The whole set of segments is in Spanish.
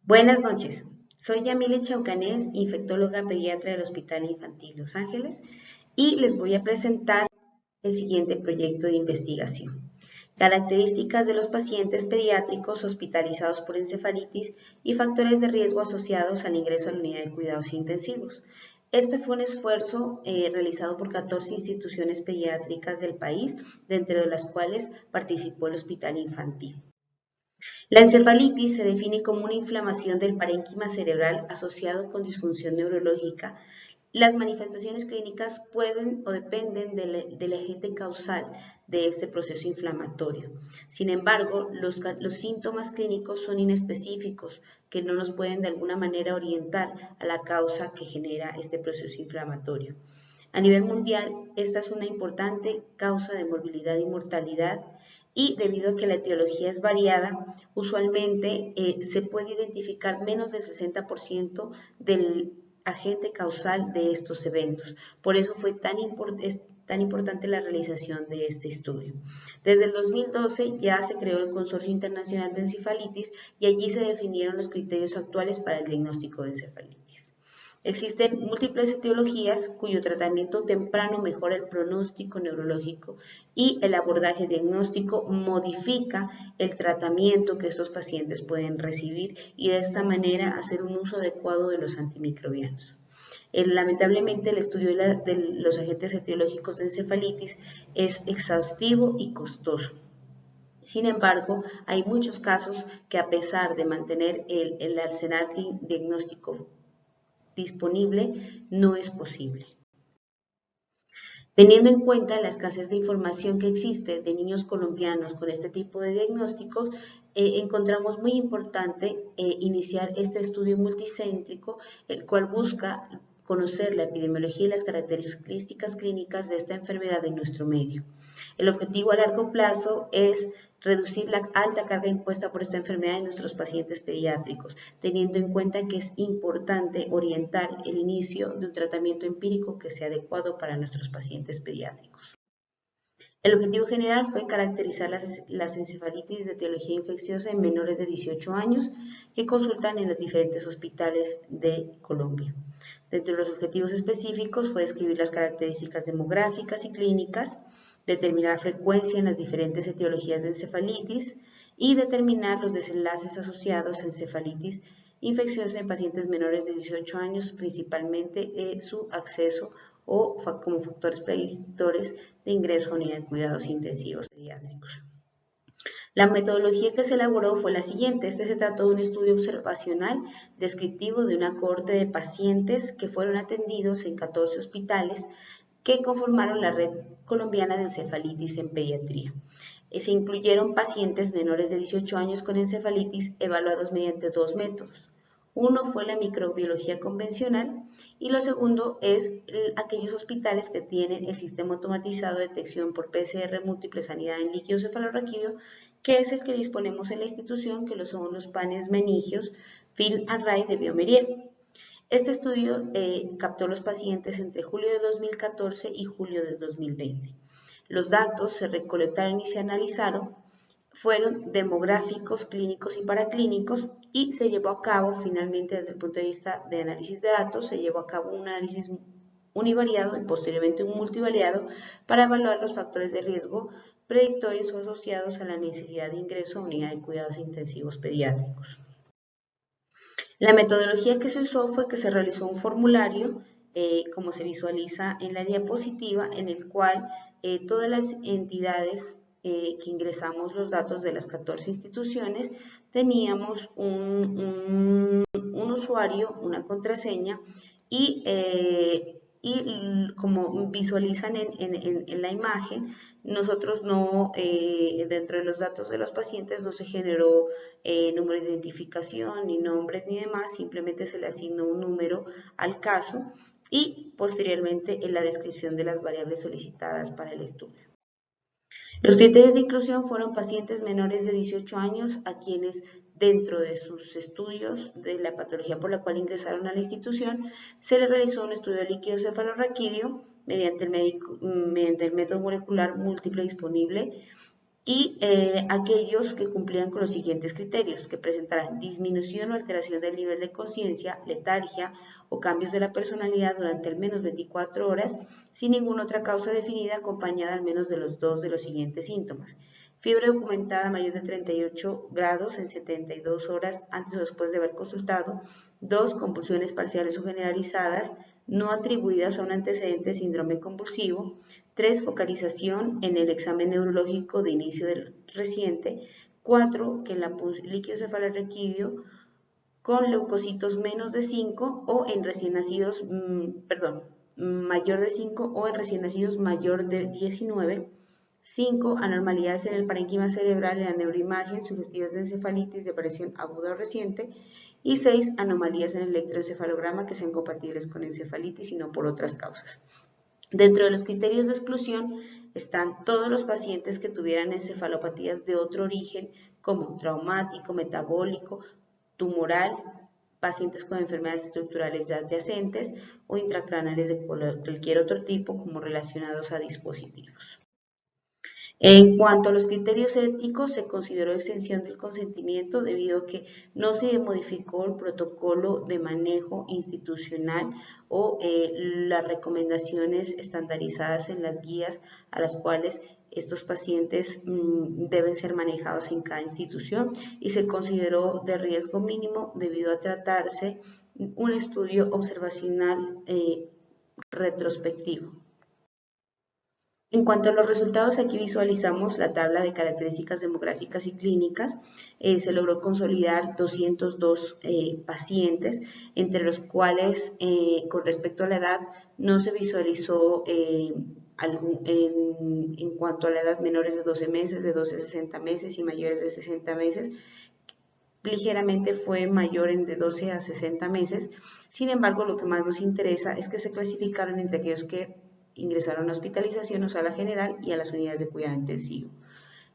Buenas noches, soy Yamile Chaucanés, infectóloga pediatra del Hospital Infantil Los Ángeles, y les voy a presentar el siguiente proyecto de investigación. Características de los pacientes pediátricos hospitalizados por encefalitis y factores de riesgo asociados al ingreso a la unidad de cuidados intensivos. Este fue un esfuerzo realizado por 14 instituciones pediátricas del país, dentro de las cuales participó el Hospital Infantil. La encefalitis se define como una inflamación del parénquima cerebral asociado con disfunción neurológica. Las manifestaciones clínicas pueden o dependen del agente causal de este proceso inflamatorio. Sin embargo, los síntomas clínicos son inespecíficos, que no nos pueden de alguna manera orientar a la causa que genera este proceso inflamatorio. A nivel mundial, esta es una importante causa de morbilidad y mortalidad, y debido a que la etiología es variada, usualmente se puede identificar menos del 60% del agente causal de estos eventos. Por eso fue es tan importante la realización de este estudio. Desde el 2012 ya se creó el Consorcio Internacional de Encefalitis y allí se definieron los criterios actuales para el diagnóstico de encefalitis. Existen múltiples etiologías cuyo tratamiento temprano mejora el pronóstico neurológico, y el abordaje diagnóstico modifica el tratamiento que estos pacientes pueden recibir y de esta manera hacer un uso adecuado de los antimicrobianos. Lamentablemente, el estudio de los agentes etiológicos de encefalitis es exhaustivo y costoso. Sin embargo, hay muchos casos que, a pesar de mantener el arsenal diagnóstico disponible, no es posible. Teniendo en cuenta la escasez de información que existe de niños colombianos con este tipo de diagnósticos, encontramos muy importante iniciar este estudio multicéntrico, el cual busca conocer la epidemiología y las características clínicas de esta enfermedad en nuestro medio. El objetivo a largo plazo es reducir la alta carga impuesta por esta enfermedad en nuestros pacientes pediátricos, teniendo en cuenta que es importante orientar el inicio de un tratamiento empírico que sea adecuado para nuestros pacientes pediátricos. El objetivo general fue caracterizar las encefalitis de etiología infecciosa en menores de 18 años que consultan en los diferentes hospitales de Colombia. Dentro de los objetivos específicos fue describir las características demográficas y clínicas, determinar frecuencia en las diferentes etiologías de encefalitis y determinar los desenlaces asociados a encefalitis infecciosa en pacientes menores de 18 años, principalmente su acceso o como factores predictores de ingreso a unidad de cuidados intensivos pediátricos. La metodología que se elaboró fue la siguiente. Se trató de un estudio observacional descriptivo de una cohorte de pacientes que fueron atendidos en 14 hospitales que conformaron la Red Colombiana de Encefalitis en Pediatría. Se incluyeron pacientes menores de 18 años con encefalitis evaluados mediante dos métodos. Uno fue la microbiología convencional y lo segundo es aquellos hospitales que tienen el sistema automatizado de detección por PCR múltiple sanidad en líquido cefalorraquídeo, que es el que disponemos en la institución, que lo son los panes meningios Film Array de Biomerieux. Este estudio captó los pacientes entre julio de 2014 y julio de 2020. Los datos se recolectaron y se analizaron, fueron demográficos, clínicos y paraclínicos, y se llevó a cabo finalmente desde el punto de vista de análisis de datos, se llevó a cabo un análisis univariado y posteriormente un multivariado para evaluar los factores de riesgo predictores o asociados a la necesidad de ingreso a unidad de cuidados intensivos pediátricos. La metodología que se usó fue que se realizó un formulario, como se visualiza en la diapositiva, en el cual todas las entidades que ingresamos los datos de las 14 instituciones, teníamos un usuario, una contraseña, y como visualizan en la imagen, nosotros no, dentro de los datos de los pacientes no se generó número de identificación, ni nombres, ni demás, simplemente se le asignó un número al caso y posteriormente en la descripción de las variables solicitadas para el estudio. Los criterios de inclusión fueron pacientes menores de 18 años a quienes, dentro de sus estudios de la patología por la cual ingresaron a la institución, se les realizó un estudio de líquido cefalorraquídeo mediante el método molecular múltiple disponible, y aquellos que cumplían con los siguientes criterios, que presentaran disminución o alteración del nivel de conciencia, letargia o cambios de la personalidad durante al menos 24 horas, sin ninguna otra causa definida, acompañada al menos de los dos de los siguientes síntomas. Fiebre documentada mayor de 38 grados en 72 horas antes o después de haber consultado. 2. Convulsiones parciales o generalizadas no atribuidas a un antecedente de síndrome convulsivo. 3. Focalización en el examen neurológico de inicio del reciente. 4. Que la líquido cefalorraquídeo con leucocitos menos de 5 o en recién nacidos, mayor de 5 o en recién nacidos mayor de 19. 5. Anormalidades en el parénquima cerebral, en la neuroimagen, sugestivas de encefalitis de aparición aguda o reciente. Y 6. Anomalías en el electroencefalograma que sean compatibles con encefalitis y no por otras causas. Dentro de los criterios de exclusión están todos los pacientes que tuvieran encefalopatías de otro origen, como traumático, metabólico, tumoral, pacientes con enfermedades estructurales ya adyacentes o intracraneales de cualquier otro tipo, como relacionados a dispositivos. En cuanto a los criterios éticos, se consideró exención del consentimiento debido a que no se modificó el protocolo de manejo institucional o las recomendaciones estandarizadas en las guías a las cuales estos pacientes deben ser manejados en cada institución, y se consideró de riesgo mínimo debido a tratarse un estudio observacional retrospectivo. En cuanto a los resultados, aquí visualizamos la tabla de características demográficas y clínicas. Se logró consolidar 202 pacientes, entre los cuales, con respecto a la edad, no se visualizó en cuanto a la edad, menores de 12 meses, de 12 a 60 meses y mayores de 60 meses. Ligeramente fue mayor en de 12 a 60 meses. Sin embargo, lo que más nos interesa es que se clasificaron entre aquellos que ingresaron a hospitalización o sala general y a las unidades de cuidado intensivo.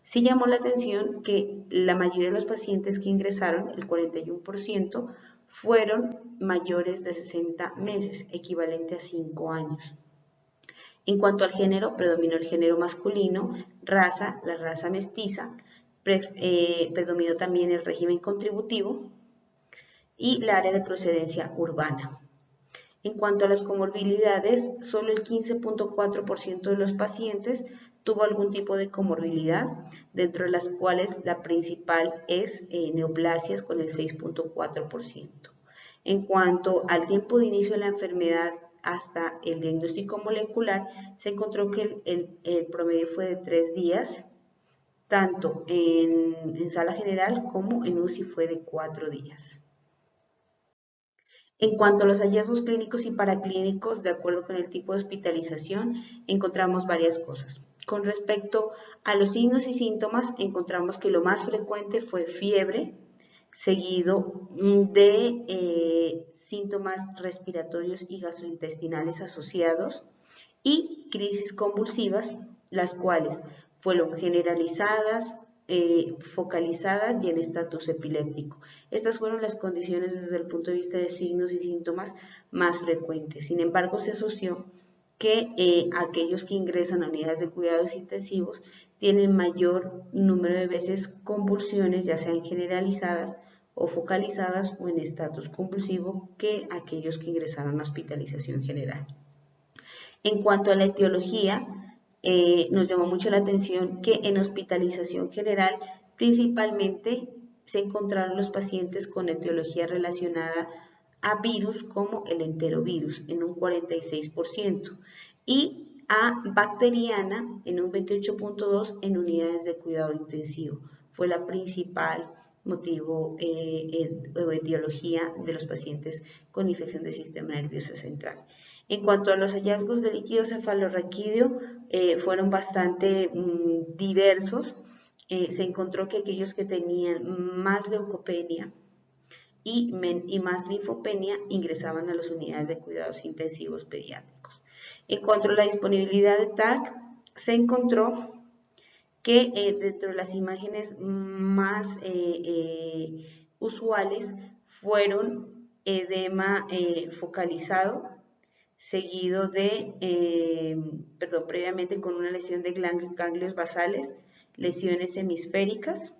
Sí llamó la atención que la mayoría de los pacientes que ingresaron, el 41%, fueron mayores de 60 meses, equivalente a 5 años. En cuanto al género, predominó el género masculino, raza, la raza mestiza, predominó también el régimen contributivo y la área de procedencia urbana. En cuanto a las comorbilidades, solo el 15.4% de los pacientes tuvo algún tipo de comorbilidad, dentro de las cuales la principal es neoplasias con el 6.4%. En cuanto al tiempo de inicio de la enfermedad hasta el diagnóstico molecular, se encontró que el promedio fue de 3 días, tanto en sala general como en UCI fue de 4 días. En cuanto a los hallazgos clínicos y paraclínicos, de acuerdo con el tipo de hospitalización, encontramos varias cosas. Con respecto a los signos y síntomas, encontramos que lo más frecuente fue fiebre, seguido de síntomas respiratorios y gastrointestinales asociados y crisis convulsivas, las cuales fueron generalizadas, focalizadas y en estatus epiléptico. Estas fueron las condiciones desde el punto de vista de signos y síntomas más frecuentes. Sin embargo, se asoció que aquellos que ingresan a unidades de cuidados intensivos tienen mayor número de veces convulsiones, ya sean generalizadas o focalizadas o en estatus convulsivo, que aquellos que ingresaron a hospitalización general. En cuanto a la etiología, nos llamó mucho la atención que en hospitalización general principalmente se encontraron los pacientes con etiología relacionada a virus como el enterovirus en un 46% y a bacteriana en un 28.2% en unidades de cuidado intensivo. Fue la principal motivo o etiología de los pacientes con infección del sistema nervioso central. En cuanto a los hallazgos de líquido cefalorraquídeo, fueron bastante diversos. Se encontró que aquellos que tenían más leucopenia y más linfopenia ingresaban a las unidades de cuidados intensivos pediátricos. En cuanto a la disponibilidad de TAC, se encontró que dentro de las imágenes más usuales fueron edema focalizado, seguido de, previamente con una lesión de ganglios basales lesiones hemisféricas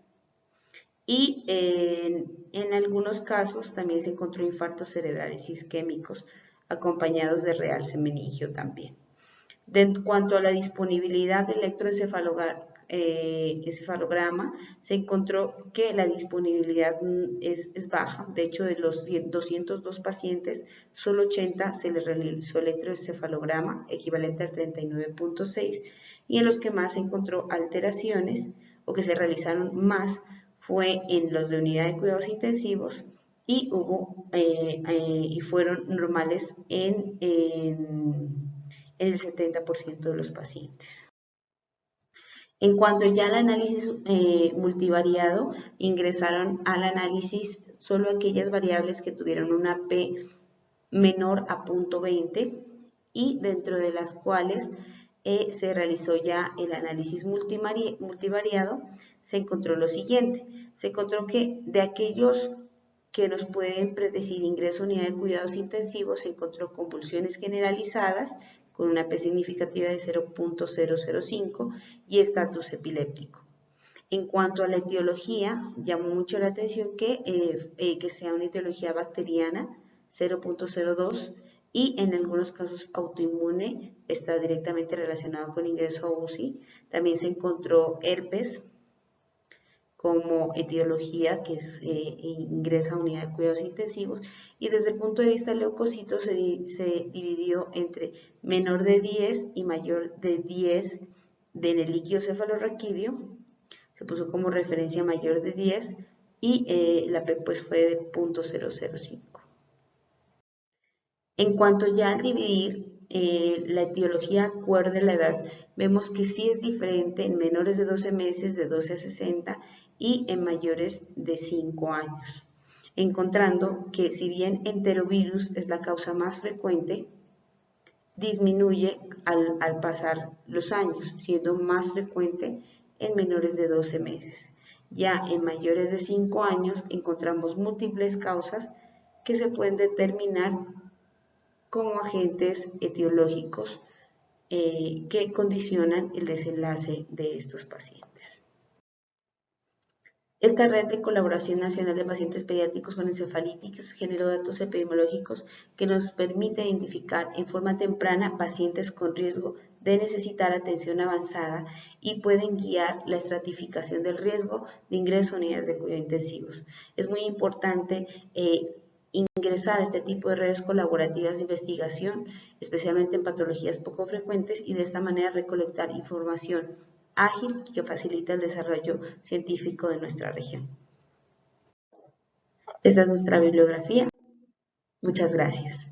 y en algunos casos también se encontró infartos cerebrales isquémicos acompañados de realce meningio también. En cuanto a la disponibilidad del electroencefalograma, se encontró que la disponibilidad es baja. De hecho, de los 202 pacientes, solo 80 se les realizó electroencefalograma, equivalente al 39.6, y en los que más se encontró alteraciones o que se realizaron más fue en los de unidad de cuidados intensivos y fueron normales en el 70% de los pacientes. En cuanto ya al análisis multivariado, ingresaron al análisis solo aquellas variables que tuvieron una P menor a 0.20 y dentro de las cuales se realizó ya el análisis multivariado, se encontró lo siguiente. Se encontró que de aquellos que nos pueden predecir ingreso a unidad de cuidados intensivos, se encontró convulsiones generalizadas con una P significativa de 0.005 y estatus epiléptico. En cuanto a la etiología, llamó mucho la atención que sea una etiología bacteriana, 0.02, y en algunos casos autoinmune, está directamente relacionado con ingreso a UCI. También se encontró herpes como etiología, que ingresa a unidad de cuidados intensivos, y desde el punto de vista leucocito se dividió entre menor de 10 y mayor de 10 en el líquido cefalorraquídeo, se puso como referencia mayor de 10 y la P pues fue de 0.005. En cuanto ya al dividir la etiología acorde a la edad, vemos que sí es diferente en menores de 12 meses, de 12 a 60, y en mayores de 5 años, encontrando que si bien enterovirus es la causa más frecuente, disminuye al pasar los años, siendo más frecuente en menores de 12 meses. Ya en mayores de 5 años encontramos múltiples causas que se pueden determinar como agentes etiológicos que condicionan el desenlace de estos pacientes. Esta red de colaboración nacional de pacientes pediátricos con encefalitis generó datos epidemiológicos que nos permiten identificar en forma temprana pacientes con riesgo de necesitar atención avanzada y pueden guiar la estratificación del riesgo de ingreso a unidades de cuidados intensivos. Es muy importante ingresar a este tipo de redes colaborativas de investigación, especialmente en patologías poco frecuentes, y de esta manera recolectar información ágil que facilita el desarrollo científico de nuestra región. Esta es nuestra bibliografía. Muchas gracias.